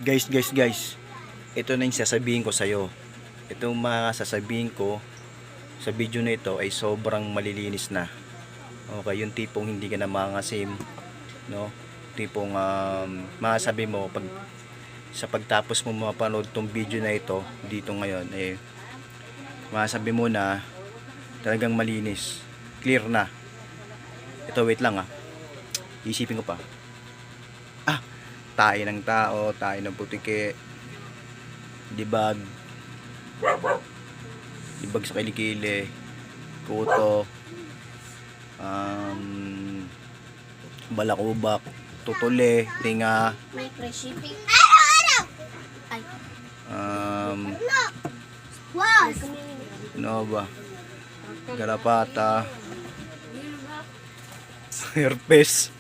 Guys, ito na yung sasabihin ko sa'yo. Itong mga sasabihin ko sa video na ito ay sobrang malilinis na. Okay, yung tipong hindi ka na mangasim, no? Tipong masasabi mo pag sa pagtapos mo mapanood tong video na ito dito ngayon, eh masasabi mo na talagang malinis, clear na. Ito, wait lang isipin ko pa. Tayo ng tao, tayo ng putike, dibag sa kilikili, kuto, balakubak, tutuli, tinga, May free shipping. Araw-araw! Ay. Was! ano ba? Garapata, herpes.